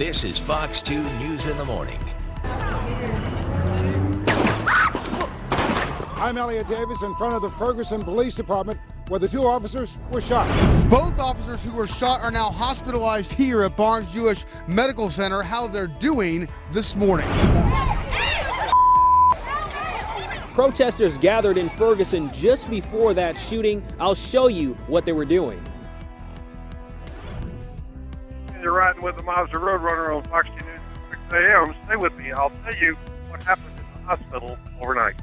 This is Fox 2 News in the Morning. I'm Elliot Davis in front of the Ferguson Police Department where the two officers were shot. Both officers who were shot are now hospitalized here at Barnes Jewish Medical Center. How they're doing this morning. Protesters gathered in Ferguson just before that shooting. I'll show you what they were doing. You're riding with the Mazda Roadrunner on Fox 2 News at 6 a.m. Stay with me. I'll tell you what happened in the hospital overnight.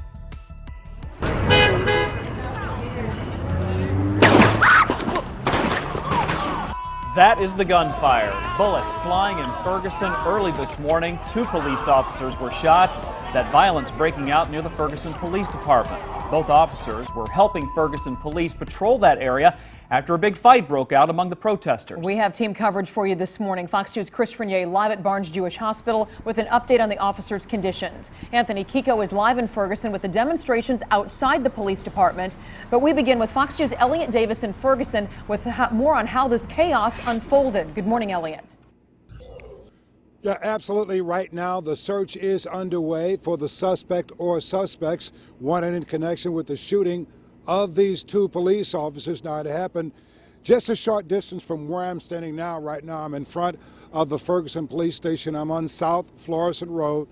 That is the gunfire. Bullets flying in Ferguson early this morning. 2 police officers were shot. That violence breaking out near the Ferguson Police Department. Both officers were helping Ferguson police patrol that area after a big fight broke out among the protesters. We have team coverage for you this morning. Fox 2's Chris Renier live at Barnes Jewish Hospital with an update on the officers' conditions. Anthony Kiko is live in Ferguson with the demonstrations outside the police department. But we begin with Fox 2's Elliot Davis in Ferguson with more on how this chaos unfolded. Good morning, Elliot. Yeah, absolutely. Right now, the search is underway for the suspect or suspects wanted in connection with the shooting of these 2 police officers. Now, it happened just a short distance from where I'm standing now. Right now, I'm in front of the Ferguson Police Station. I'm on South Florissant Road.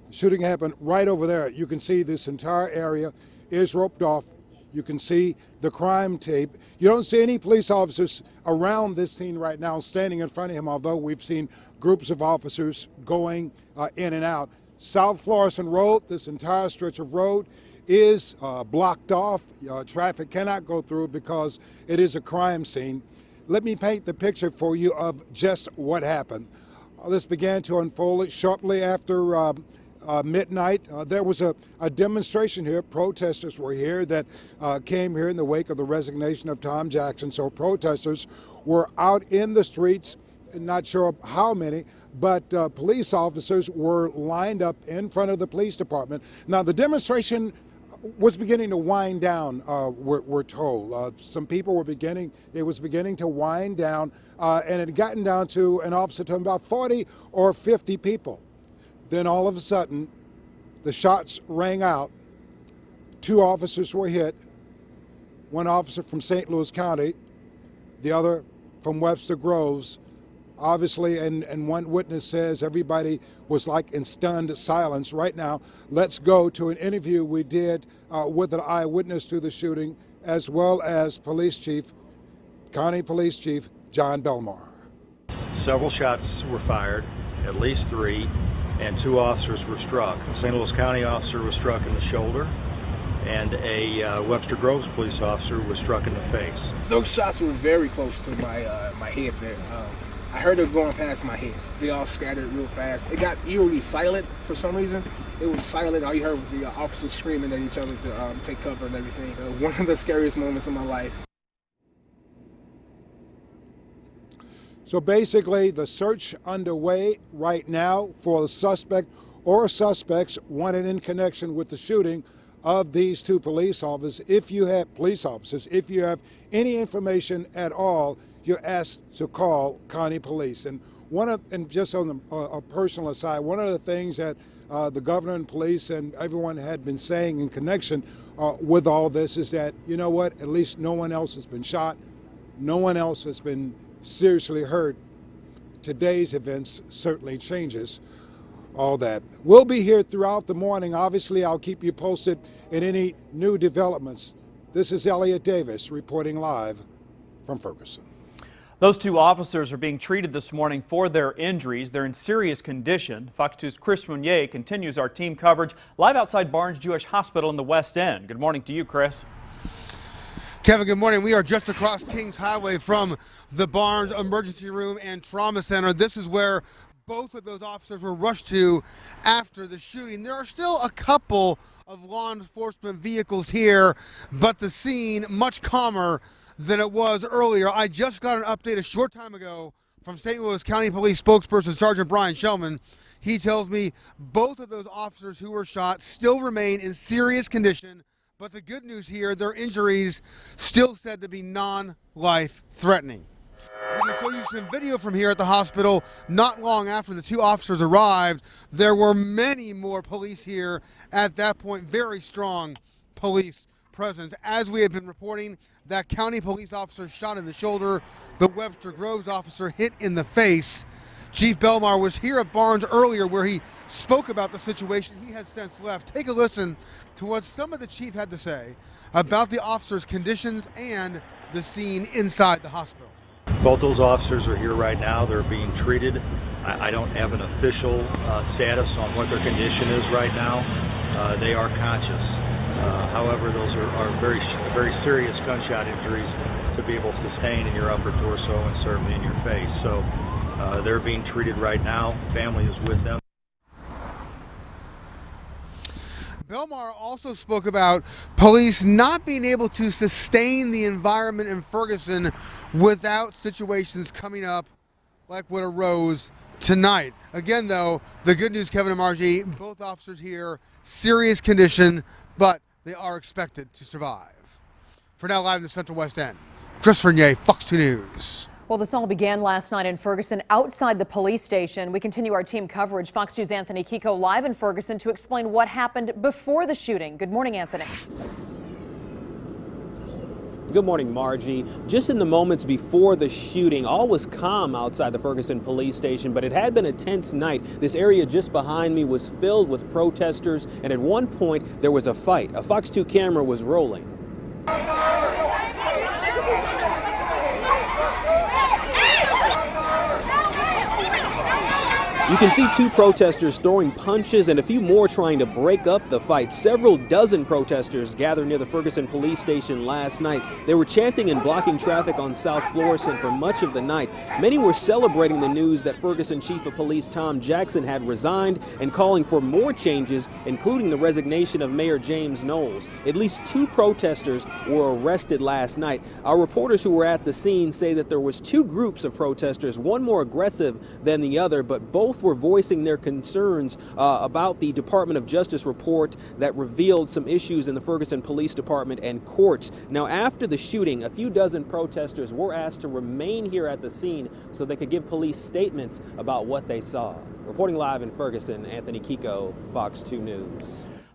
The shooting happened right over there. You can see this entire area is roped off. You can see the crime tape. You don't see any police officers around this scene right now standing in front of him, although we've seen groups of officers going in and out. South Florissant Road, this entire stretch of road is blocked off. Traffic cannot go through because it is a crime scene. Let me paint the picture for you of just what happened. This began to unfold shortly after midnight. There was a demonstration here. Protesters were here that came here in the wake of the resignation of Tom Jackson. So protesters were out in the streets, not sure how many, but police officers were lined up in front of the police department. Now, the demonstration was beginning to wind down, we're told. Some people were beginning to wind down, and it had gotten down to an officer to about 40 or 50 people. Then all of a sudden, the shots rang out. 2 officers were hit. 1 officer from St. Louis County, the other from Webster Groves. Obviously, and one witness says everybody was like in stunned silence. Right now, let's go to an interview we did with an eyewitness to the shooting, as well as County Police Chief John Belmar. Several shots were fired, at least 3, and 2 officers were struck. A St. Louis County officer was struck in the shoulder, and a Webster Groves police officer was struck in the face. Those shots were very close to my head there. I heard them going past my head. They all scattered real fast. It got eerily silent for some reason. It was silent. All you heard was the officers screaming at each other to take cover and everything. One of the scariest moments of my life. So basically, the search underway right now for the suspect or suspects wanted in connection with the shooting of these 2 police officers. If you have any information at all, you're asked to call county police. And just on a personal aside, one of the things that the governor and police and everyone had been saying in connection with all this is that, you know what, at least no one else has been shot, no one else has been seriously hurt. Today's events certainly changes all that. We'll be here throughout the morning. Obviously, I'll keep you posted in any new developments. This is Elliot Davis reporting live from Ferguson. Those 2 officers are being treated this morning for their injuries. They're in serious condition. Fox 2's Chris Renier continues our team coverage live outside Barnes Jewish Hospital in the West End. Good morning to you, Chris. Kevin, good morning. We are just across Kings Highway from the Barnes Emergency Room and Trauma Center. This is where both of those officers were rushed to after the shooting. There are still a couple of law enforcement vehicles here, but the scene much calmer than it was earlier. I just got an update a short time ago from St. Louis County Police spokesperson Sergeant Brian Shellman. He tells me both of those officers who were shot still remain in serious condition, but the good news here, their injuries still said to be non-life threatening. We can show you some video from here at the hospital. Not long after the two officers arrived, there were many more police here at that point. Very strong police presence. As we have been reporting, that county police officer shot in the shoulder. The Webster Groves officer hit in the face. Chief Belmar was here at Barnes earlier where he spoke about the situation. He has since left. Take a listen to what some of the chief had to say about the officers' conditions and the scene inside the hospital. Both those officers are here right now. They're being treated. I don't have an official status on what their condition is right now. They are conscious. However, those are very, very serious gunshot injuries to be able to sustain in your upper torso and certainly in your face. So they're being treated right now. Family is with them. Belmar also spoke about police not being able to sustain the environment in Ferguson without situations coming up like what arose tonight. Again, though, the good news, Kevin and Margie, both officers here, serious condition, but they are expected to survive. For now, live in the Central West End, Chris Fernier, Fox 2 News. Well, this all began last night in Ferguson outside the police station. We continue our team coverage. Fox News' Anthony Kiko live in Ferguson to explain what happened before the shooting. Good morning, Anthony. Good morning, Margie. Just in the moments before the shooting, all was calm outside the Ferguson police station, but it had been a tense night. This area just behind me was filled with protesters, and at one point there was a fight. A Fox 2 camera was rolling. You can see two protesters throwing punches and a few more trying to break up the fight. Several dozen protesters gathered near the Ferguson police station last night. They were chanting and blocking traffic on South Florissant for much of the night. Many were celebrating the news that Ferguson Chief of Police Tom Jackson had resigned and calling for more changes, including the resignation of Mayor James Knowles. At least two protesters were arrested last night. Our reporters who were at the scene say that there was two groups of protesters, one more aggressive than the other, but both were voicing their concerns about the Department of Justice report that revealed some issues in the Ferguson Police Department and courts. Now, after the shooting, a few dozen protesters were asked to remain here at the scene so they could give police statements about what they saw. Reporting live in Ferguson, Anthony Kiko, Fox 2 News.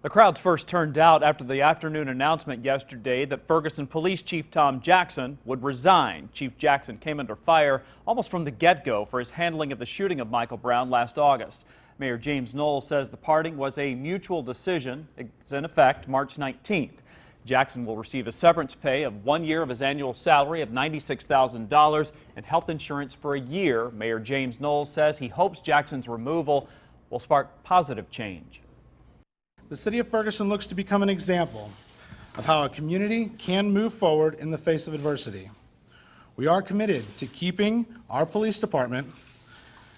The crowds first turned out after the afternoon announcement yesterday that Ferguson Police Chief Tom Jackson would resign. Chief Jackson came under fire almost from the get-go for his handling of the shooting of Michael Brown last August. Mayor James Knowles says the parting was a mutual decision. It's in effect March 19th. Jackson will receive a severance pay of 1 year of his annual salary of $96,000 and health insurance for a year. Mayor James Knowles says he hopes Jackson's removal will spark positive change. The city of Ferguson looks to become an example of how a community can move forward in the face of adversity. We are committed to keeping our police department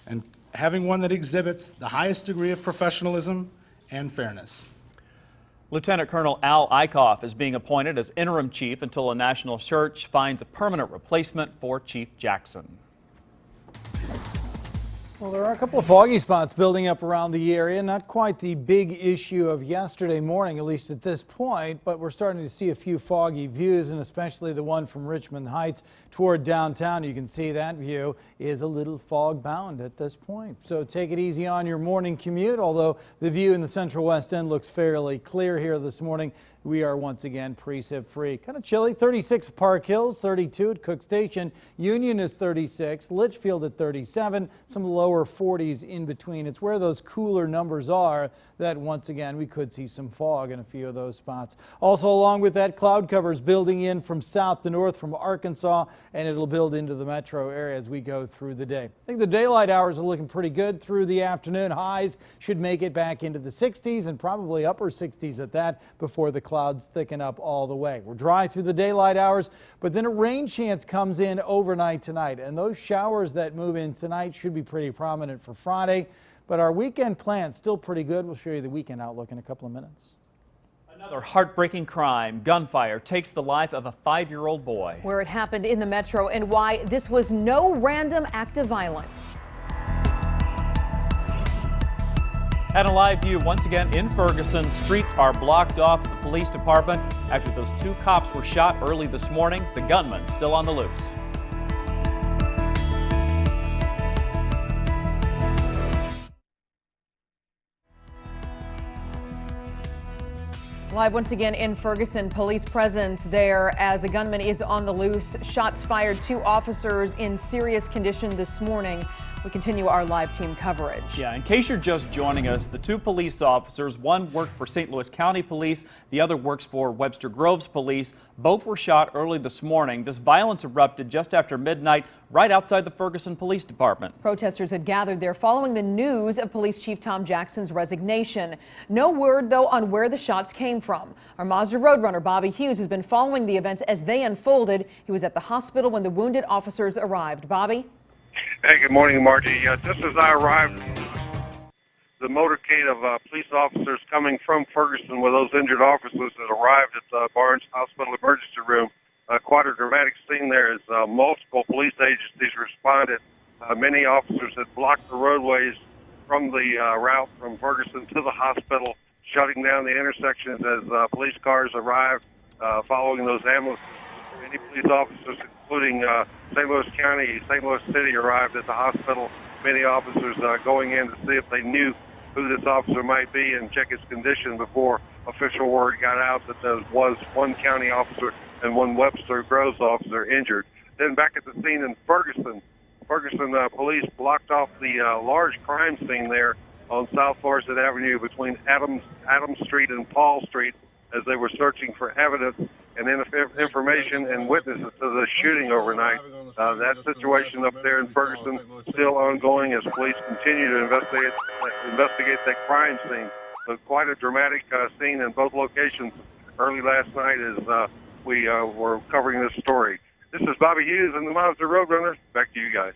and having one that exhibits the highest degree of professionalism and fairness. Lieutenant Colonel Al Eichhoff is being appointed as interim chief until a national search finds a permanent replacement for Chief Jackson. Well, there are a couple of foggy spots building up around the area. Not quite the big issue of yesterday morning, at least at this point, but we're starting to see a few foggy views, and especially the one from Richmond Heights toward downtown. You can see that view is a little fog bound at this point. So take it easy on your morning commute, although the view in the Central West End looks fairly clear here this morning. We are once again precip free. Kind of chilly. 36 at Park Hills, 32 at Cook Station. Union is 36, Litchfield at 37, some lower 40s in between. It's where those cooler numbers are that once again we could see some fog in a few of those spots. Also, along with that, cloud covers building in from south to north from Arkansas, and it'll build into the metro area as we go through the day. I think the daylight hours are looking pretty good through the afternoon. Highs should make it back into the 60s and probably upper 60s at that before the clouds thicken up all the way. We're dry through the daylight hours, but then a rain chance comes in overnight tonight, and those showers that move in tonight should be pretty prominent for Friday. But our weekend plan still pretty good. We'll show you the weekend outlook in a couple of minutes. Another heartbreaking crime. Gunfire takes the life of a 5-year-old boy. Where it happened in the metro and why this was no random act of violence. And a live view once again in Ferguson. Streets are blocked off at the police department after those two cops were shot early this morning. The gunman still on the loose. Live once again in Ferguson, police presence there as a gunman is on the loose. Shots fired, 2 officers in serious condition this morning. We continue our live team coverage. Yeah, in case you're just joining us, the 2 police officers, one worked for St. Louis County Police, the other works for Webster Groves Police. Both were shot early this morning. This violence erupted just after midnight right outside the Ferguson Police Department. Protesters had gathered there following the news of Police Chief Tom Jackson's resignation. No word, though, on where the shots came from. Our Mazda Roadrunner Bobby Hughes has been following the events as they unfolded. He was at the hospital when the wounded officers arrived. Bobby? Hey, good morning, Margie. Just as I arrived, the motorcade of police officers coming from Ferguson with those injured officers that arrived at the Barnes Hospital emergency room. Quite a dramatic scene there as multiple police agencies responded. Many officers had blocked the roadways from the route from Ferguson to the hospital, shutting down the intersections as police cars arrived following those ambulances. Many police officers, including St. Louis County, St. Louis City, arrived at the hospital. Many officers going in to see if they knew who this officer might be and check his condition before official word got out that there was 1 county officer and 1 Webster Groves officer injured. Then back at the scene in Ferguson, police blocked off the large crime scene there on South Florissant Avenue between Adams Street and Paul Street as they were searching for evidence and information and witnesses to the shooting overnight. That situation up there in Ferguson still ongoing as police continue to investigate that crime scene. So quite a dramatic scene in both locations early last night as we were covering this story. This is Bobby Hughes and the Mazda Roadrunner. Back to you guys.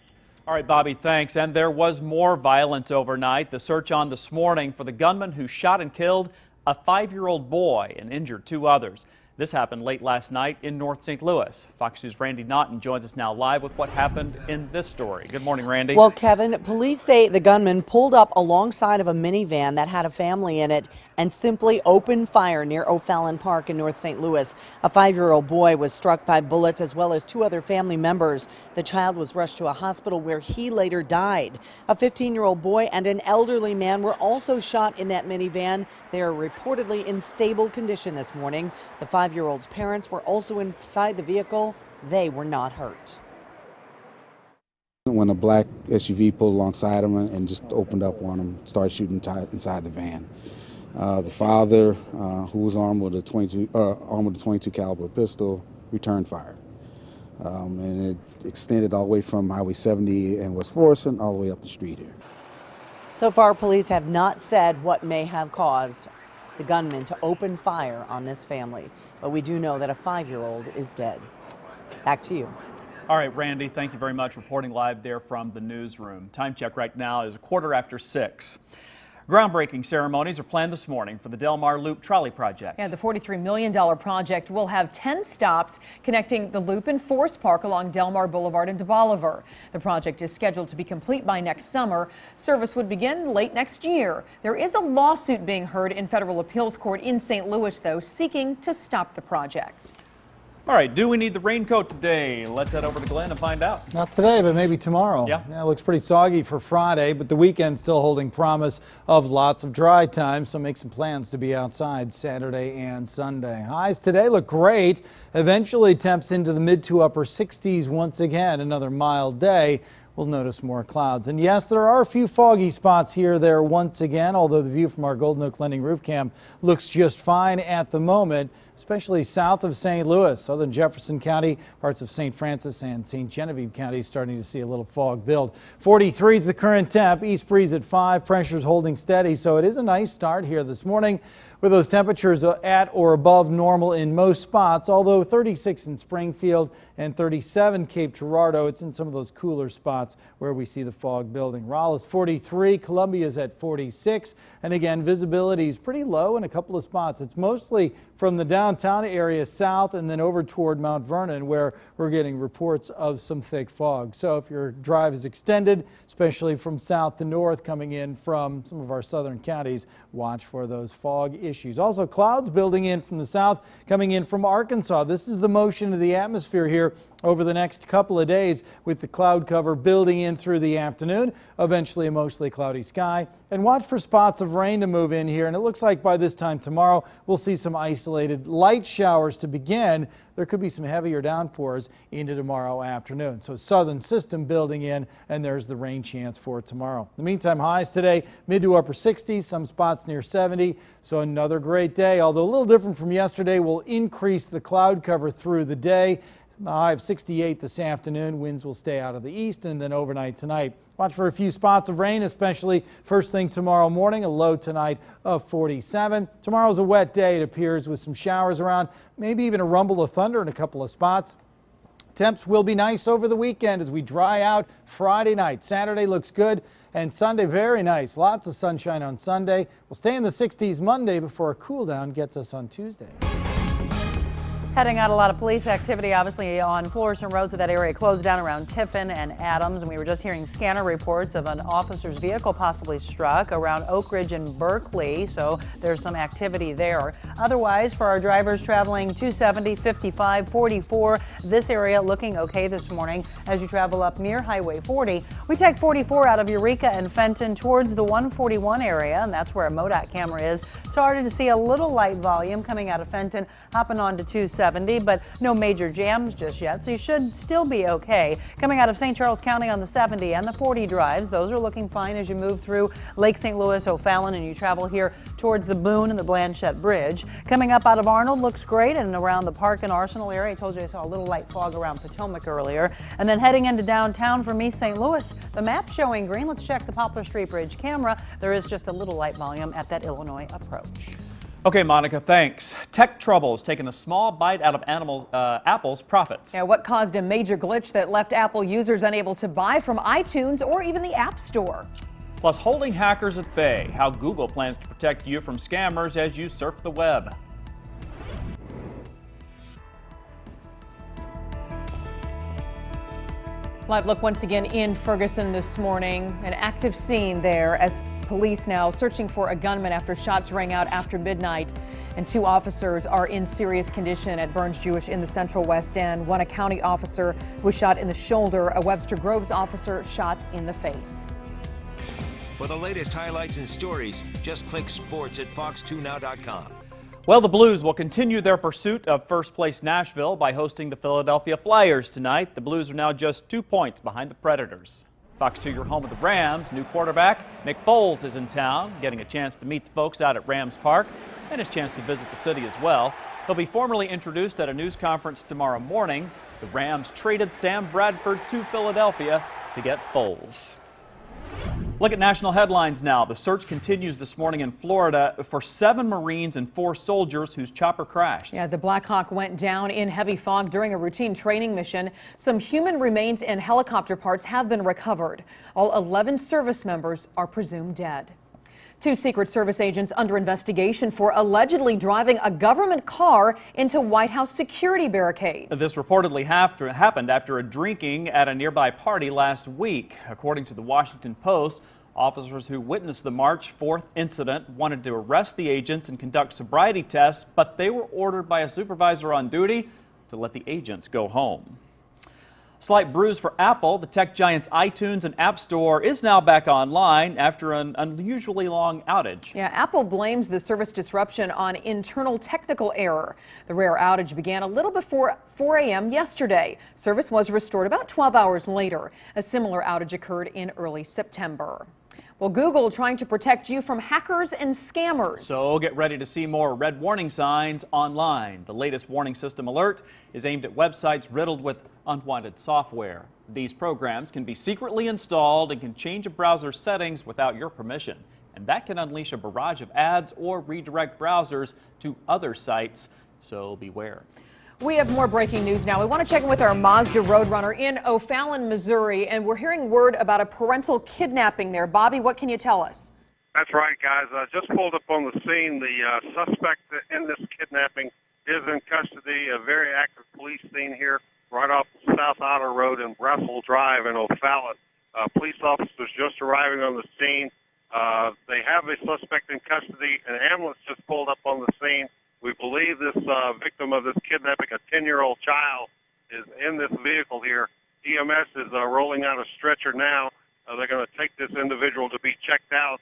All right, Bobby, thanks. And there was more violence overnight. The search on this morning for the gunman who shot and killed a 5-year-old boy and injured 2 others. This happened late last night in North St. Louis. Fox News' Randy Naughton joins us now live with what happened in this story. Good morning, Randy. Well, Kevin, police say the gunman pulled up alongside of a minivan that had a family in it and simply opened fire near O'Fallon Park in North St. Louis. A 5-year-old boy was struck by bullets as well as 2 other family members. The child was rushed to a hospital where he later died. A 15-year-old boy and an elderly man were also shot in that minivan. They are reportedly in stable condition this morning. The 5-year-old's parents were also inside the vehicle. They were not hurt. When a black SUV pulled alongside him and just opened up on him, started shooting inside the van. The father, who was armed with a 22 caliber pistol, returned fire. And it extended all the way from Highway 70 and West Florissant all the way up the street here. So far, police have not said what may have caused the gunman to open fire on this family, but we do know that a 5-year-old is dead. Back to you. All right, Randy, thank you very much. Reporting live there from the newsroom. Time check right now is 6:15. Groundbreaking ceremonies are planned this morning for the Del Mar Loop Trolley Project. Yeah, the $43 million project will have 10 stops connecting the Loop and Forest Park along Del Mar Boulevard and DeBolivar. The project is scheduled to be complete by next summer. Service would begin late next year. There is a lawsuit being heard in federal appeals court in St. Louis, though, seeking to stop the project. All right, do we need the raincoat today? Let's head over to Glenn and find out. Not today, but maybe tomorrow. Yeah, it looks pretty soggy for Friday, but the weekend still holding promise of lots of dry time, so make some plans to be outside Saturday and Sunday. Highs today look great. Eventually temps into the mid to upper 60s once again. Another mild day. We'll notice more clouds. And yes, there are a few foggy spots here or there once again, although the view from our Golden Oak Lending roof cam looks just fine at the moment, especially south of St. Louis. Southern Jefferson County, parts of St. Francis and St. Genevieve County starting to see a little fog build. 43 is the current temp, east breeze at 5, pressure's holding steady, so it is a nice start here this morning with those temperatures at or above normal in most spots, although 36 in Springfield and 37 Cape Girardeau. It's in some of those cooler spots where we see the fog building. Raleigh is 43, Columbia's at 46, and again, visibility is pretty low in a couple of spots. It's mostly from the downtown area south and then over toward Mount Vernon where we're getting reports of some thick fog. So if your drive is extended, especially from south to north coming in from some of our southern counties, watch for those fog issues. Also clouds building in from the south coming in from Arkansas. This is the motion of the atmosphere here over the next couple of days, with the cloud cover building in through the afternoon. Eventually a mostly cloudy sky, and watch for spots of rain to move in here. And it looks like by this time tomorrow we'll see some isolated light showers to begin. There could be some heavier downpours into tomorrow afternoon. So southern system building in, and there's the rain chance for tomorrow. In the meantime, highs today mid to upper 60s, some spots near 70. So another great day, although a little different from yesterday. We'll increase the cloud cover through the day. The high of 68 this afternoon. Winds will stay out of the east, and then overnight tonight, watch for a few spots of rain, especially first thing tomorrow morning. A low tonight of 47. Tomorrow's a wet day, it appears, with some showers around, maybe even a rumble of thunder in a couple of spots. Temps will be nice over the weekend as we dry out Friday night. Saturday looks good, and Sunday very nice. Lots of sunshine on Sunday. We'll stay in the 60s Monday before a cool down gets us on Tuesday. Heading out, a lot of police activity, obviously, on Florissant roads of that area closed down around Tiffin and Adams. And we were just hearing scanner reports of an officer's vehicle possibly struck around Oak Ridge and Berkeley. So there's some activity there. Otherwise, for our drivers traveling 270, 55, 44, this area looking okay this morning as you travel up near Highway 40. We take 44 out of Eureka and Fenton towards the 141 area, and that's where a MoDOT camera is. Started to see a little light volume coming out of Fenton, hopping on to 270, but no major jams just yet, so you should still be okay. Coming out of St. Charles County on the 70 and the 40 drives, those are looking fine as you move through Lake St. Louis, O'Fallon, and you travel here towards the Boone and the Blanchette Bridge. Coming up out of Arnold looks great, and around the Park and Arsenal area. I told you I saw a little light fog around Potomac earlier. And then heading into downtown from East St. Louis, the map showing green. Let's check the Poplar Street Bridge camera. There is just a little light volume at that Illinois approach. Okay, Monica, thanks. Tech troubles taking a small bite out of Apple's profits. Yeah, what caused a major glitch that left Apple users unable to buy from iTunes or even the App Store? Plus, holding hackers at bay, how Google plans to protect you from scammers as you surf the web. Live look once again in Ferguson this morning. An active scene there as police now searching for a gunman after shots rang out after midnight. And 2 officers are in serious condition at Burns Jewish in the Central West End. One, a county officer, was shot in the shoulder. A Webster Groves officer shot in the face. For the latest highlights and stories, just click sports at fox2now.com. Well, the Blues will continue their pursuit of first place Nashville by hosting the Philadelphia Flyers tonight. The Blues are now just 2 points behind the Predators. Fox 2, your home of the Rams. New quarterback Nick Foles is in town, getting a chance to meet the folks out at Rams Park and his chance to visit the city as well. He'll be formally introduced at a news conference tomorrow morning. The Rams traded Sam Bradford to Philadelphia to get Foles. Look at national headlines now. The search continues this morning in Florida for 7 Marines and 4 soldiers whose chopper crashed. Yeah, the Black Hawk went down in heavy fog during a routine training mission. Some human remains and helicopter parts have been recovered. All 11 service members are presumed dead. 2 Secret Service agents under investigation for allegedly driving a government car into White House security barricades. This reportedly happened after a drinking at a nearby party last week. According to the Washington Post, officers who witnessed the March 4th incident wanted to arrest the agents and conduct sobriety tests, but they were ordered by a supervisor on duty to let the agents go home. Slight bruise for Apple. The tech giant's iTunes and App Store is now back online after an unusually long outage. Yeah, Apple blames the service disruption on internal technical error. The rare outage began a little before 4 a.m. yesterday. Service was restored about 12 hours later. A similar outage occurred in early September. Well, Google trying to protect you from hackers and scammers. So get ready to see more red warning signs online. The latest warning system alert is aimed at websites riddled with unwanted software. These programs can be secretly installed and can change a browser's settings without your permission. And that can unleash a barrage of ads or redirect browsers to other sites. So beware. We have more breaking news now. We want to check in with our Mazda Roadrunner in O'Fallon, Missouri, and we're hearing word about a parental kidnapping there. Bobby, what can you tell us? That's right, guys. Just pulled up on the scene. The suspect in this kidnapping is in custody. A very active police scene here right off South Outer Road and Brussels Drive in O'Fallon. Police officers just arriving on the scene. They have a suspect in custody. An ambulance just pulled up on the scene. We believe this victim of this kidnapping, a 10-year-old child, is in this vehicle here. EMS is rolling out a stretcher now. They're going to take this individual to be checked out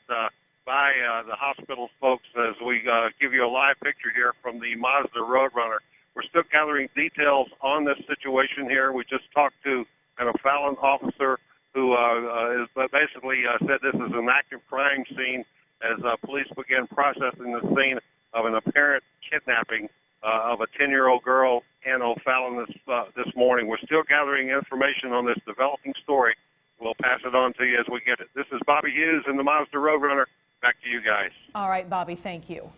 by the hospital folks as we give you a live picture here from the Mazda Roadrunner. We're still gathering details on this situation here. We just talked to an O'Fallon officer who is basically said this is an active crime scene as police began processing the scene of an apparent kidnapping of a 10-year-old girl in O'Fallon this morning. We're still gathering information on this developing story. We'll pass it on to you as we get it. This is Bobby Hughes in the Mazda Roadrunner. Back to you guys. All right, Bobby, thank you.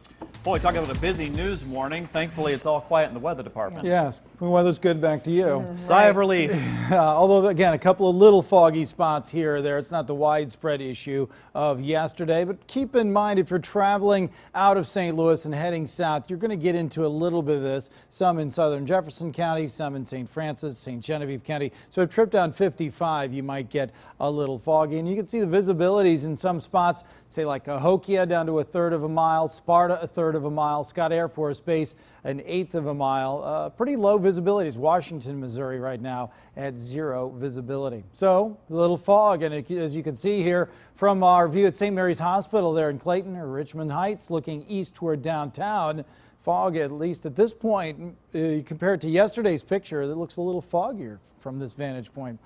Boy, talking about a busy news morning. Thankfully, it's all quiet in the weather department. Yes, the weather's good. Back to you. Sigh of relief. Although, again, a couple of little foggy spots here or there. It's not the widespread issue of yesterday. But keep in mind, if you're traveling out of St. Louis and heading south, you're going to get into a little bit of this. Some in southern Jefferson County, some in St. Francis, St. Genevieve County. So a trip down 55, you might get a little foggy. And you can see the visibilities in some spots, say like Cahokia down to 1/3 of a mile, Sparta 1/3 of a mile, Scott Air Force Base 1/8 of a mile. Pretty low visibilities. Washington, Missouri right now at 0 visibility. So a little fog, and as you can see here from our view at St. Mary's Hospital there in Clayton or Richmond Heights, looking east toward downtown, fog, at least at this point, compared to yesterday's picture, it looks a little foggier from this vantage point.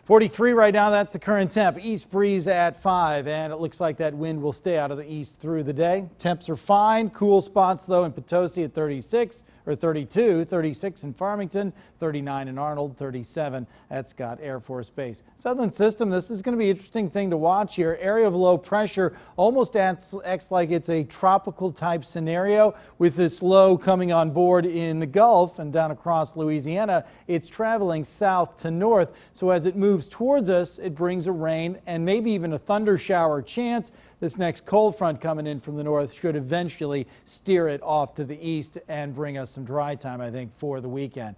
43 right now, that's the current temp. East breeze at 5, and it looks like that wind will stay out of the east through the day. Temps are fine. Cool spots, though, in Potosi at 36 or 32, 36 in Farmington, 39 in Arnold, 37 at Scott Air Force Base. Southern system, this is going to be an interesting thing to watch here. Area of low pressure almost acts like it's a tropical type scenario with this low coming on board in the Gulf and down across Louisiana. It's traveling south to north, so as it moves towards us, it brings a rain and maybe even a thunder shower chance. This next cold front coming in from the north should eventually steer it off to the east and bring us some dry time, I think, for the weekend.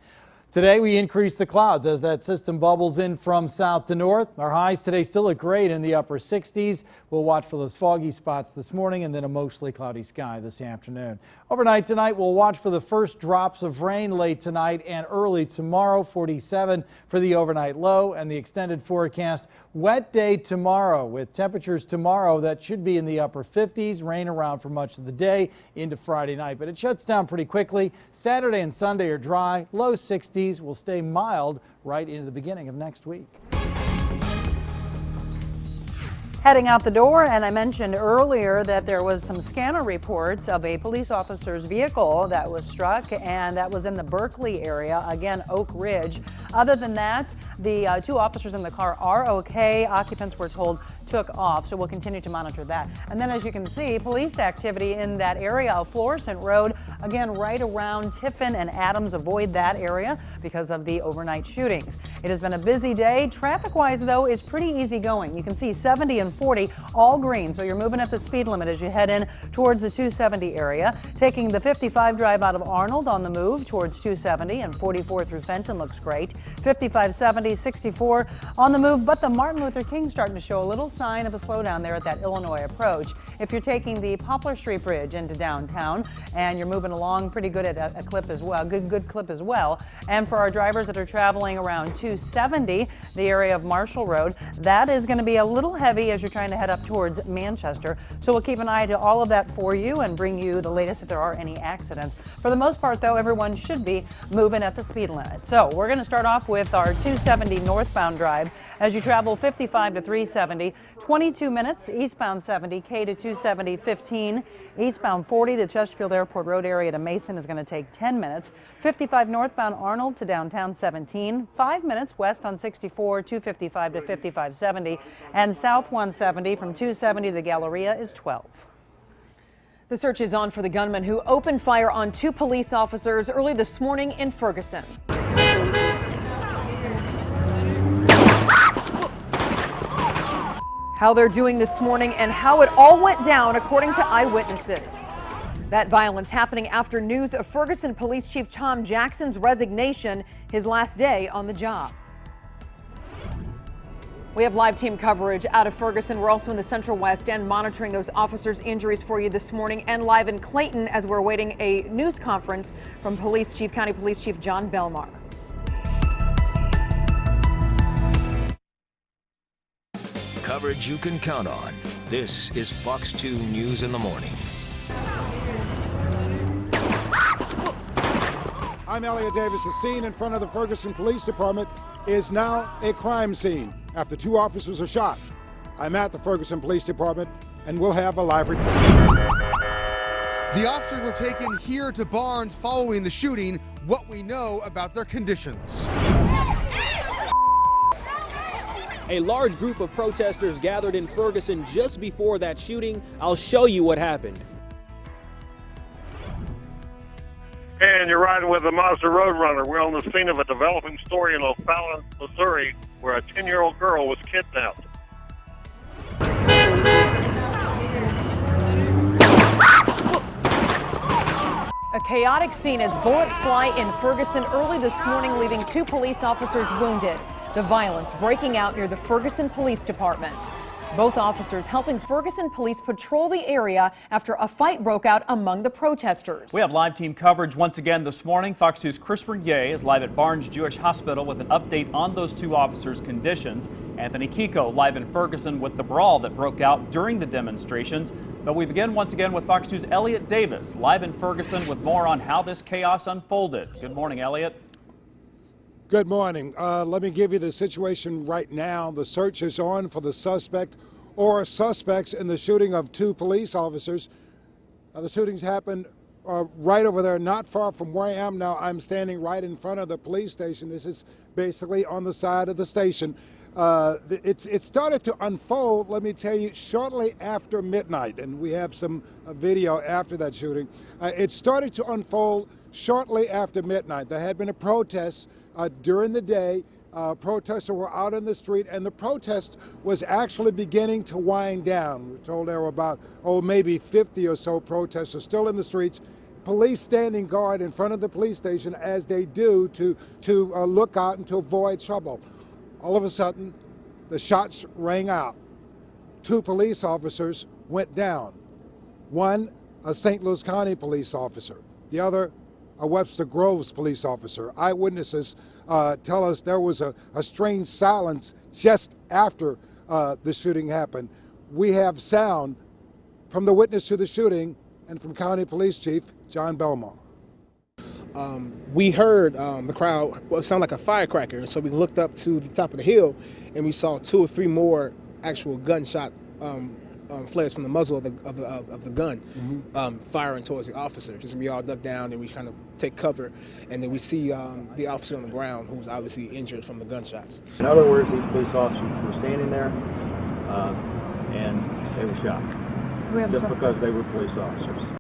Today we increase the clouds as that system bubbles in from south to north. Our highs today still look great in the upper 60s. We'll watch for those foggy spots this morning and then a mostly cloudy sky this afternoon. Overnight tonight, we'll watch for the first drops of rain late tonight and early tomorrow. 47 for the overnight low and the extended forecast. Wet day tomorrow with temperatures tomorrow that should be in the upper 50s. Rain around for much of the day into Friday night, but it shuts down pretty quickly. Saturday and Sunday are dry, low 60s. Will stay mild right into the beginning of next week. Heading out the door, and I mentioned earlier that there was some scanner reports of a police officer's vehicle that was struck, and that was in the Berkeley area, again, Oak Ridge. Other than that, the 2 officers in the car are okay. Occupants, we're told, took off, so we'll continue to monitor that. And then, as you can see, police activity in that area of Florissant Road, again, right around Tiffin and Adams. Avoid that area because of the overnight shootings. It has been a busy day. Traffic-wise, though, is pretty easy going. You can see 70 and 40, all green, so you're moving at the speed limit as you head in towards the 270 area. Taking the 55 drive out of Arnold on the move towards 270, and 44 through Fenton looks great. 55, 70, 64 on the move, but the Martin Luther King starting to show a little sign of a slowdown there at that Illinois approach. If you're taking the Poplar Street Bridge into downtown and you're moving along pretty good at a clip as well, good clip as well. And for our drivers that are traveling around 270, the area of Marshall Road, that is going to be a little heavy as you're trying to head up towards Manchester. So we'll keep an eye to all of that for you and bring you the latest if there are any accidents. For the most part, though, everyone should be moving at the speed limit. So we're going to start off with our 270 northbound drive as you travel 55 to 370, 22 minutes, eastbound 70, K to 270, 15, eastbound 40, the Chesterfield Airport Road area to Mason is going to take 10 minutes, 55 northbound Arnold to downtown 17, 5 minutes west on 64, 255 to 5570, and south 170 from 270 to Galleria is 12. The search is on for the gunman who opened fire on 2 police officers early this morning in Ferguson. How they're doing this morning and how it all went down according to eyewitnesses. That violence happening after news of Ferguson Police Chief Tom Jackson's resignation, his last day on the job. We have live team coverage out of Ferguson. We're also in the Central West End monitoring those officers' injuries for you this morning, and live in Clayton as we're awaiting a news conference from County Police Chief John Belmar. Coverage you can count on. This is Fox 2 News in the Morning. I'm Elliot Davis. The scene in front of the Ferguson Police Department is now a crime scene after 2 officers are shot. I'm at the Ferguson Police Department, and we'll have a live report. The officers were taken here to Barnes following the shooting. What we know about their conditions. A large group of protesters gathered in Ferguson just before that shooting. I'll show you what happened. And you're riding with the Mazda Roadrunner. We're on the scene of a developing story in O'Fallon, Missouri, where a 10-year-old girl was kidnapped. A chaotic scene as bullets fly in Ferguson early this morning, leaving 2 police officers wounded. The violence breaking out near the Ferguson Police Department. Both officers helping Ferguson police patrol the area after a fight broke out among the protesters. We have live team coverage once again this morning. Fox 2's Chris Renier is live at Barnes Jewish Hospital with an update on those 2 officers' conditions. Anthony Kiko live in Ferguson with the brawl that broke out during the demonstrations. But we begin once again with Fox 2's Elliot Davis live in Ferguson with more on how this chaos unfolded. Good morning, Elliot. Good morning. Let me give you the situation right now. The search is on for the suspect or suspects in the shooting of 2 police officers. The shootings happened right over there, not far from where I am now. I'm standing right in front of the police station. This is basically on the side of the station. It started to unfold, let me tell you, shortly after midnight, and we have some video after that shooting. It started to unfold shortly after midnight. There had been a protest during the day. Protesters were out in the street, and the protest was actually beginning to wind down. We're told there were about, maybe 50 or so protesters still in the streets. Police standing guard in front of the police station, as they do, to look out and to avoid trouble. All of a sudden, the shots rang out. 2 police officers went down. One, a St. Louis County police officer. The other, a Webster Groves police officer. Eyewitnesses tell us there was a strange silence just after the shooting happened. We have sound from the witness to the shooting and from County Police Chief John Belmont. We heard the crowd sound like a firecracker, and so we looked up to the top of the hill, and we saw 2 or 3 more actual gunshot flares from the muzzle of the gun, firing towards the officers. And we all duck down and we kind of take cover, and then we see the officer on the ground who was obviously injured from the gunshots. In other words, these police officers were standing there and they were shot just because they were police officers.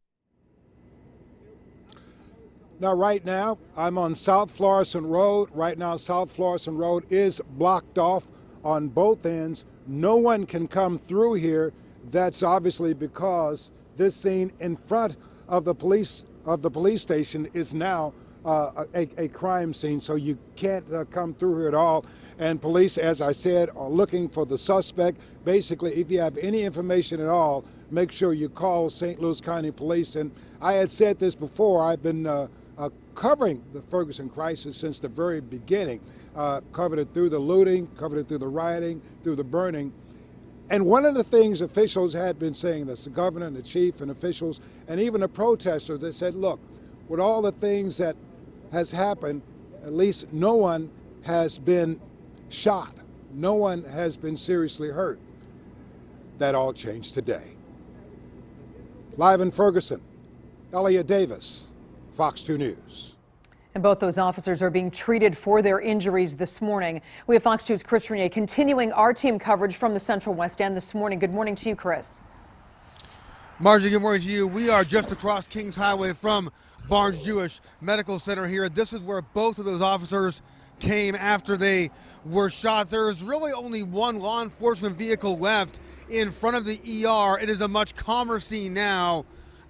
Now, right now, I'm on South Florissant Road. Right now, South Florissant Road is blocked off on both ends. No one can come through here. That's obviously because this scene in front of the police station is now a crime scene, so you can't come through here at all. And police, as I said, are looking for the suspect. Basically, if you have any information at all, make sure you call St. Louis County Police. And I had said this before, I've been covering the Ferguson crisis since the very beginning. Covered it through the looting, covered it through the rioting, through the burning. And one of the things officials had been saying, this, the governor and the chief and officials, and even the protesters, they said, look, with all the things that has happened, at least no one has been shot. No one has been seriously hurt. That all changed today. Live in Ferguson, Elliot Davis, Fox 2 News. And both those officers are being treated for their injuries this morning. We have Fox 2's Chris Renier continuing our team coverage from the Central West End this morning. Good morning to you, Chris. Margie, good morning to you. We are just across Kings Highway from Barnes Jewish Medical Center here. This is where both of those officers came after they were shot. There is really only one law enforcement vehicle left in front of the ER. It is a much calmer scene now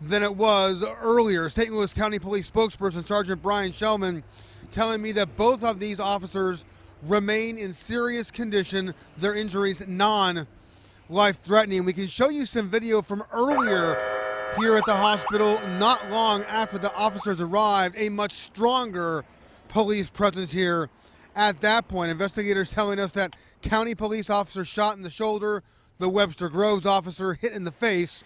than it was earlier. St. Louis County Police spokesperson Sergeant Brian Shellman telling me that both of these officers remain in serious condition, their injuries non-life-threatening. We can show you some video from earlier here at the hospital, not long after the officers arrived, a much stronger police presence here at that point. Investigators telling us that county police officers shot in the shoulder, the Webster Groves officer hit in the face.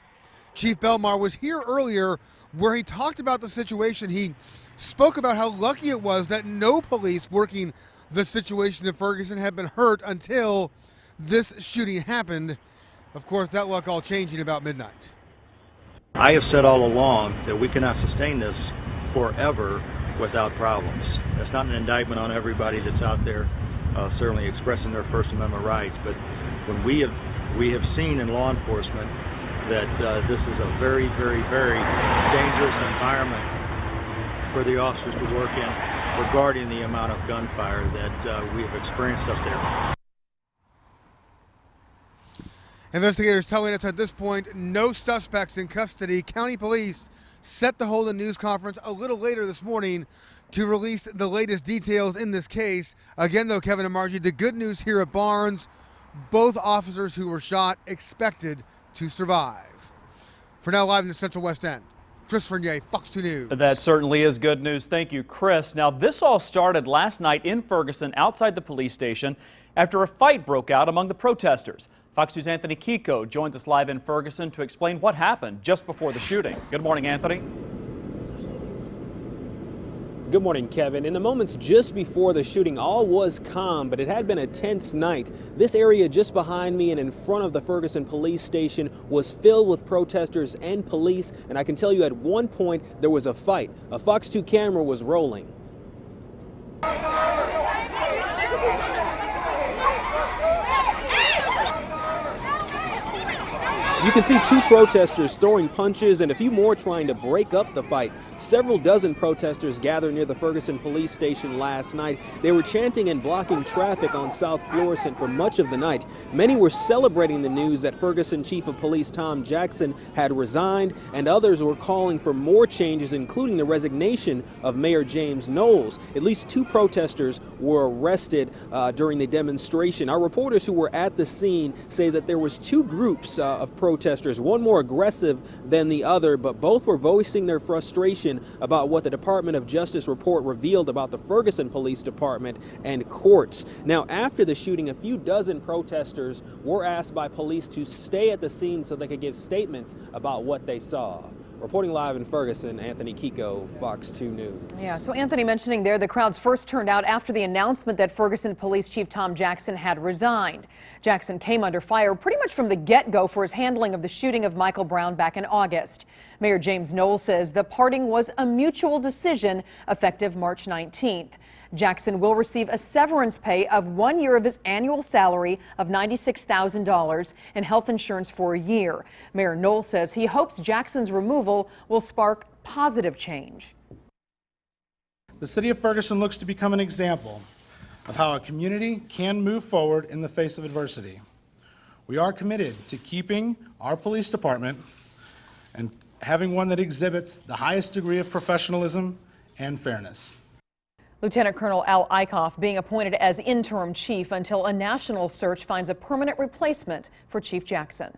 Chief Belmar was here earlier where he talked about the situation. He spoke about how lucky it was that no police working the situation in Ferguson had been hurt until this shooting happened. Of course, that luck all changing about midnight. I have said all along that we cannot sustain this forever without problems. That's not an indictment on everybody that's out there certainly expressing their First Amendment rights, but when we have seen in law enforcement that this is a very, very, very dangerous environment for the officers to work in regarding the amount of gunfire that we have experienced up there. Investigators telling us at this point, no suspects in custody. County police set to hold a news conference a little later this morning to release the latest details in this case. Again, though, Kevin and Margie, the good news here at Barnes, both officers who were shot expected to survive. For now, live in the Central West End, Chris Fernier, Fox 2 News. That certainly is good news. Thank you, Chris. Now, this all started last night in Ferguson outside the police station after a fight broke out among the protesters. Fox 2's Anthony Kiko joins us live in Ferguson to explain what happened just before the shooting. Good morning, Anthony. Good morning, Kevin. In the moments just before the shooting, all was calm, but it had been a tense night. This area just behind me and in front of the Ferguson police station was filled with protesters and police, and I can tell you at one point there was a fight. A Fox 2 camera was rolling. You can see two protesters throwing punches and a few more trying to break up the fight. Several dozen protesters gathered near the Ferguson police station last night. They were chanting and blocking traffic on South Florissant for much of the night. Many were celebrating the news that Ferguson Chief of Police Tom Jackson had resigned, and others were calling for more changes, including the resignation of Mayor James Knowles. At least two protesters were arrested during the demonstration. Our reporters who were at the scene say that there was two groups of protesters, one more aggressive than the other, but both were voicing their frustration about what the Department of Justice report revealed about the Ferguson Police Department and courts. Now, after the shooting, a few dozen protesters were asked by police to stay at the scene so they could give statements about what they saw. Reporting live in Ferguson, Anthony Kiko, Fox 2 News. Yeah, so Anthony mentioning there, the crowds first turned out after the announcement that Ferguson Police Chief Tom Jackson had resigned. Jackson came under fire pretty much from the get-go for his handling of the shooting of Michael Brown back in August. Mayor James Knowles says the parting was a mutual decision effective March 19th. Jackson will receive a severance pay of 1 year of his annual salary of $96,000 and health insurance for a year. Mayor Knowles says he hopes Jackson's removal will spark positive change. The city of Ferguson looks to become an example of how a community can move forward in the face of adversity. We are committed to keeping our police department and having one that exhibits the highest degree of professionalism and fairness. Lieutenant Colonel Al Eichhoff being appointed as interim chief until a national search finds a permanent replacement for Chief Jackson.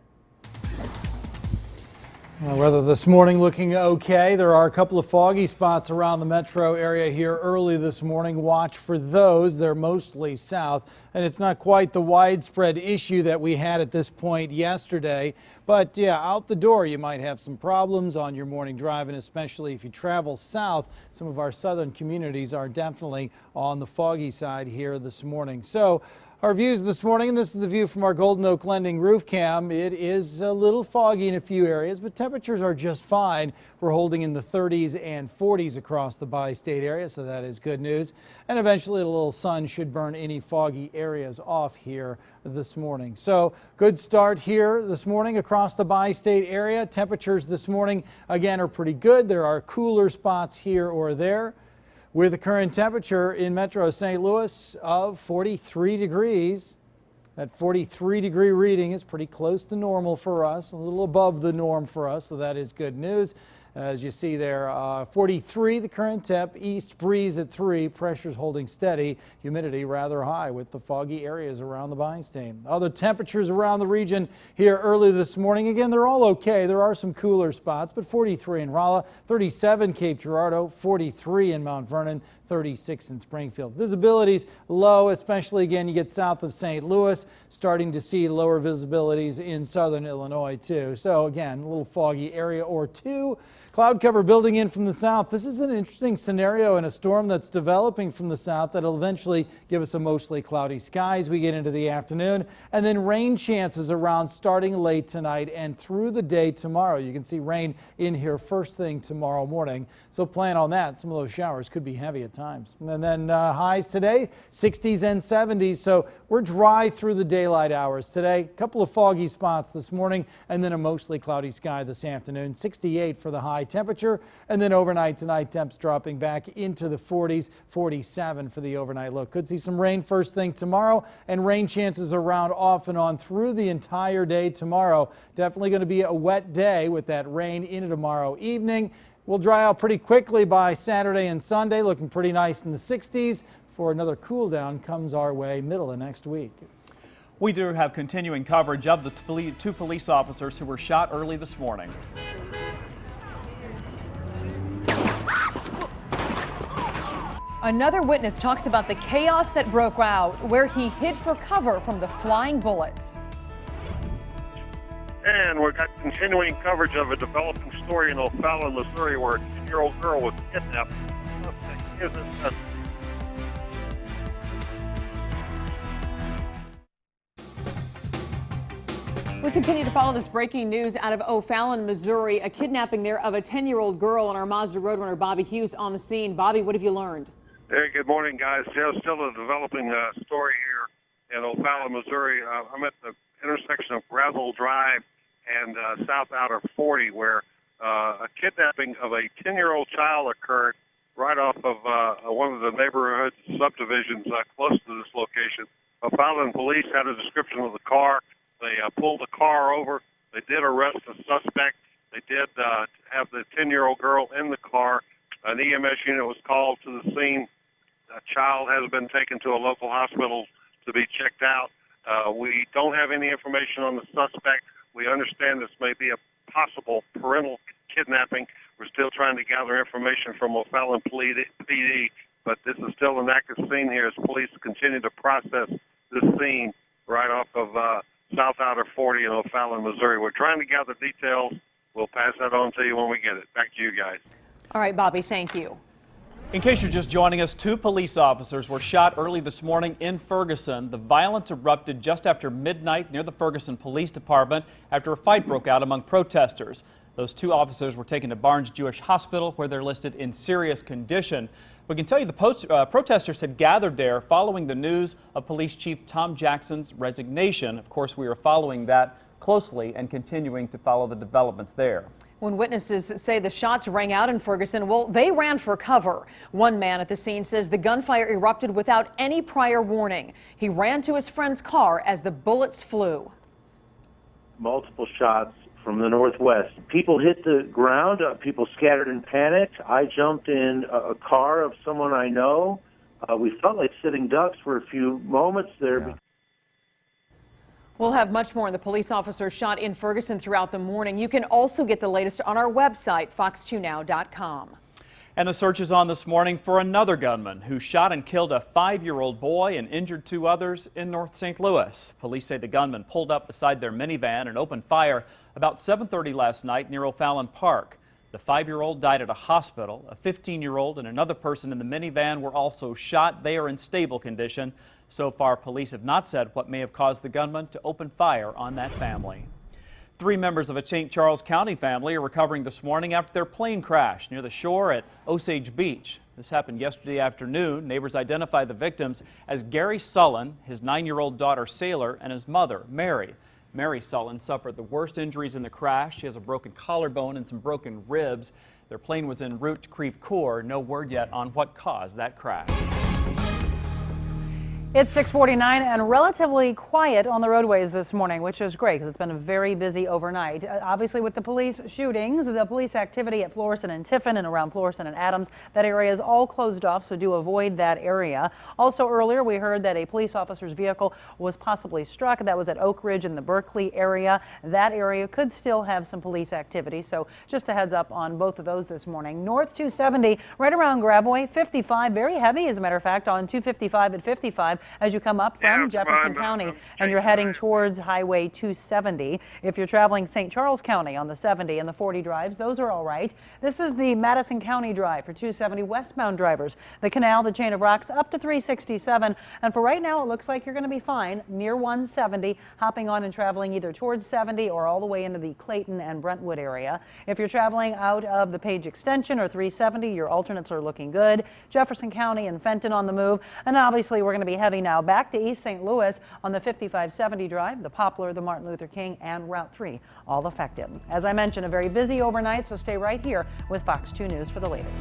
Well, weather this morning looking okay. There are a couple of foggy spots around the metro area here early this morning. Watch for those. They're mostly south, and it's not quite the widespread issue that we had at this point yesterday. But yeah, out the door you might have some problems on your morning drive, and especially if you travel south. Some of our southern communities are definitely on the foggy side here this morning. So our views this morning, and this is the view from our Golden Oak Lending roof cam. It is a little foggy in a few areas, but temperatures are just fine. We're holding in the 30s and 40s across the bi-state area, so that is good news. And eventually a little sun should burn any foggy areas off here this morning. So good start here this morning across the bi-state area. Temperatures this morning, again, are pretty good. There are cooler spots here or there, with the current temperature in Metro St. Louis of 43 degrees. That 43-degree reading is pretty close to normal for us, a little above the norm for us, so that is good news. As you see there, 43 the current temp, east breeze at 3, pressure's holding steady, humidity rather high with the foggy areas around the Bienstein. Other temperatures around the region here early this morning. Again, they're all okay. There are some cooler spots, but 43 in Rolla, 37 Cape Girardeau, 43 in Mount Vernon, 36 in Springfield. Visibility's low, especially again you get south of St. Louis, starting to see lower visibilities in southern Illinois too. So again, a little foggy area or two. Cloud cover building in from the south. This is an interesting scenario in a storm that's developing from the south that'll eventually give us a mostly cloudy sky as we get into the afternoon, and then rain chances around starting late tonight and through the day tomorrow. You can see rain in here first thing tomorrow morning, so plan on that. Some of those showers could be heavy at times. And then highs today, 60s and 70s, so we're dry through the daylight hours today. A couple of foggy spots this morning and then a mostly cloudy sky this afternoon. 68 for the high temperature, and then overnight tonight temps dropping back into the 40s, 47 for the overnight low. Could see some rain first thing tomorrow, and rain chances around off and on through the entire day tomorrow. Definitely going to be a wet day with that rain into tomorrow evening. We'll dry out pretty quickly by Saturday and Sunday, looking pretty nice in the 60s before another cool down comes our way middle of next week. We do have continuing coverage of the two police officers who were shot early this morning. Another witness talks about the chaos that broke out where he hid for cover from the flying bullets. And we've got continuing coverage of a developing story in O'Fallon, Missouri, where a 10-year-old girl was kidnapped. We continue to follow this breaking news out of O'Fallon, Missouri. A kidnapping there of a 10-year-old girl, and our Mazda Roadrunner Bobby Hughes on the scene. Bobby, what have you learned? Hey, good morning, guys. Yeah, still a developing story here in O'Fallon, Missouri. I'm at the intersection of Brazel Drive and South Outer 40, where a kidnapping of a 10-year-old child occurred right off of one of the neighborhood subdivisions close to this location. O'Fallon police had a description of the car. They pulled the car over. They did arrest the suspect. They did have the 10-year-old girl in the car. An EMS unit was called to the scene. A child has been taken to a local hospital to be checked out. We don't have any information on the suspect. We understand this may be a possible parental kidnapping. We're still trying to gather information from O'Fallon PD, but this is still an active scene here as police continue to process this scene right off of South Outer 40 in O'Fallon, Missouri. We're trying to gather details. We'll pass that on to you when we get it. Back to you guys. All right, Bobby, thank you. In case you're just joining us, two police officers were shot early this morning in Ferguson. The violence erupted just after midnight near the Ferguson Police Department after a fight broke out among protesters. Those two officers were taken to Barnes Jewish Hospital, where they're listed in serious condition. We can tell you the protesters had gathered there following the news of Police Chief Tom Jackson's resignation. Of course, we are following that closely and continuing to follow the developments there. When witnesses say the shots rang out in Ferguson, well, they ran for cover. One man at the scene says the gunfire erupted without any prior warning. He ran to his friend's car as the bullets flew. Multiple shots from the northwest. People hit the ground. People scattered in panic. I jumped in a car of someone I know. We felt like sitting ducks for a few moments there. Yeah. We'll have much more on the police officer shot in Ferguson throughout the morning. You can also get the latest on our website, fox2now.com. And the search is on this morning for another gunman who shot and killed a 5-year-old boy and injured 2 others in North St. Louis. Police say the gunman pulled up beside their minivan and opened fire about 7:30 last night near O'Fallon Park. The 5-year-old died at a hospital. A 15-year-old and another person in the minivan were also shot. They are in stable condition. So far, police have not said what may have caused the gunman to open fire on that family. 3 members of a St. Charles County family are recovering this morning after their plane crashed near the shore at Osage Beach. This happened yesterday afternoon. Neighbors identified the victims as Gary Sullen, his 9-year-old daughter Sailor, and his mother, Mary. Mary Sullen suffered the worst injuries in the crash. She has a broken collarbone and some broken ribs. Their plane was en route to Creve Coeur. No word yet on what caused that crash. It's 6:49 and relatively quiet on the roadways this morning, which is great because it's been a very busy overnight. Obviously, with the police shootings, the police activity at Florissant and Tiffin and around Florissant and Adams, that area is all closed off, so do avoid that area. Also earlier, we heard that a police officer's vehicle was possibly struck. That was at Oak Ridge in the Berkeley area. That area could still have some police activity, so just a heads up on both of those this morning. North 270, right around Gravois, 55, very heavy, as a matter of fact, on 255 and 55. As you come up from Jefferson County and you're heading towards Highway 270. If you're traveling St. Charles County on the 70 and the 40 drives, those are all right. This is the Madison County drive for 270 westbound drivers. The Canal, the Chain of Rocks up to 367. And for right now, it looks like you're going to be fine near 170, hopping on and traveling either towards 70 or all the way into the Clayton and Brentwood area. If you're traveling out of the Page Extension or 370, your alternates are looking good. Jefferson County and Fenton on the move. And obviously, we're going to be heavy now back to East St. Louis on the 5570 drive, the Poplar, the Martin Luther King, and Route 3, all affected. As I mentioned, a very busy overnight, so stay right here with Fox 2 News for the latest.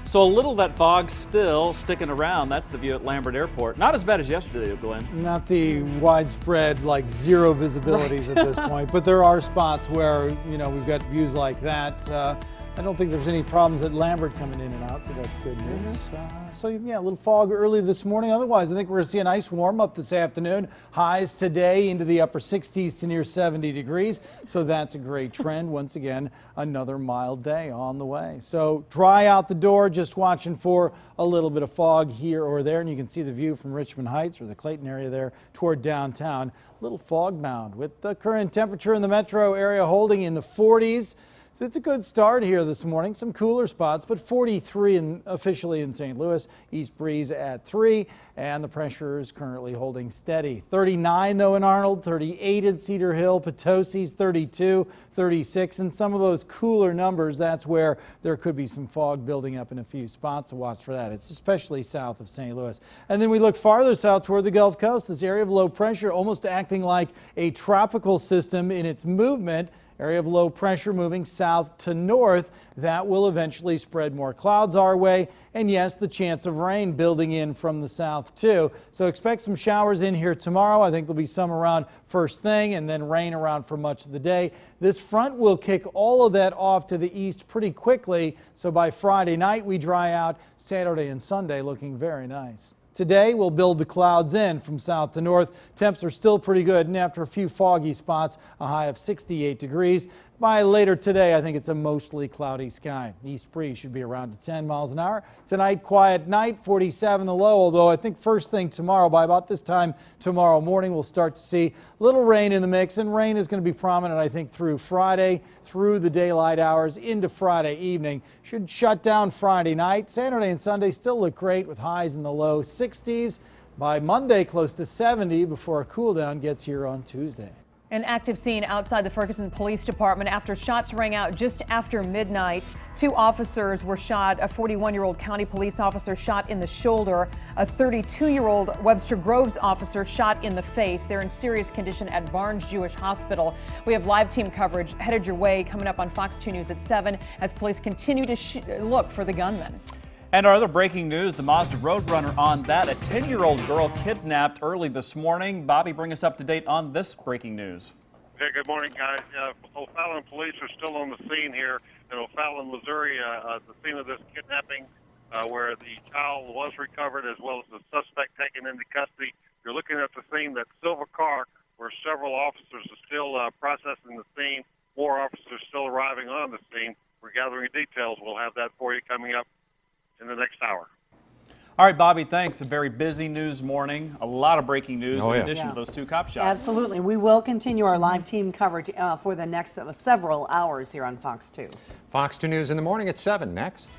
So a little of that fog still sticking around. That's the view at Lambert Airport. Not as bad as yesterday, Glenn. Not the widespread, like zero visibilities at this point, but there are spots where, you know, we've got views like that. I don't think there's any problems at Lambert coming in and out, so that's good news. So yeah, a little fog early this morning. Otherwise, I think we're going to see a nice warm up this afternoon. Highs today into the upper 60s to near 70 degrees. So that's a great trend. Once again, another mild day on the way. So dry out the door, just watching for a little bit of fog here or there. And you can see the view from Richmond Heights or the Clayton area there toward downtown. A little fog bound with the current temperature in the metro area holding in the 40s. So it's a good start here this morning. Some cooler spots, but 43 officially in St. Louis. East breeze at 3, and the pressure is currently holding steady. 39 though in Arnold, 38 in Cedar Hill, Potosi's 32, 36, and some of those cooler numbers. That's where there could be some fog building up in a few spots. So watch for that. It's especially south of St. Louis. And then we look farther south toward the Gulf Coast. This area of low pressure almost acting like a tropical system in its movement. Area of low pressure moving south to north. That will eventually spread more clouds our way. And yes, the chance of rain building in from the south too. So expect some showers in here tomorrow. I think there'll be some around first thing and then rain around for much of the day. This front will kick all of that off to the east pretty quickly. So by Friday night we dry out. Saturday and Sunday looking very nice. Today, we'll build the clouds in from south to north. Temps are still pretty good, and after a few foggy spots, a high of 68 degrees. By later today, I think it's a mostly cloudy sky. East breeze should be around to 10 miles an hour. Tonight, quiet night, 47 the low, although I think first thing tomorrow, by about this time tomorrow morning, we'll start to see a little rain in the mix, and rain is going to be prominent, I think, through Friday, through the daylight hours into Friday evening. Should shut down Friday night. Saturday and Sunday still look great with highs in the low 60s. By Monday, close to 70 before a cool down gets here on Tuesday. An active scene outside the Ferguson Police Department after shots rang out just after midnight. 2 officers were shot. A 41-year-old county police officer shot in the shoulder. A 32-year-old Webster Groves officer shot in the face. They're in serious condition at Barnes Jewish Hospital. We have live team coverage headed your way coming up on Fox 2 News at 7 as police continue to look for the gunman. And our other breaking news, the Mazda Roadrunner on that. A 10-year-old girl kidnapped early this morning. Bobby, bring us up to date on this breaking news. Hey, good morning, guys. O'Fallon police are still on the scene here in O'Fallon, Missouri, the scene of this kidnapping where the child was recovered as well as the suspect taken into custody. You're looking at the scene, that silver car where several officers are still processing the scene. More officers still arriving on the scene. We're gathering details. We'll have that for you coming up in the next hour. All right, Bobby, thanks. A very busy news morning. A lot of breaking news in addition to those 2 cop shots. Absolutely. We will continue our live team coverage for the next several hours here on Fox 2. Fox 2 News in the morning at 7 next.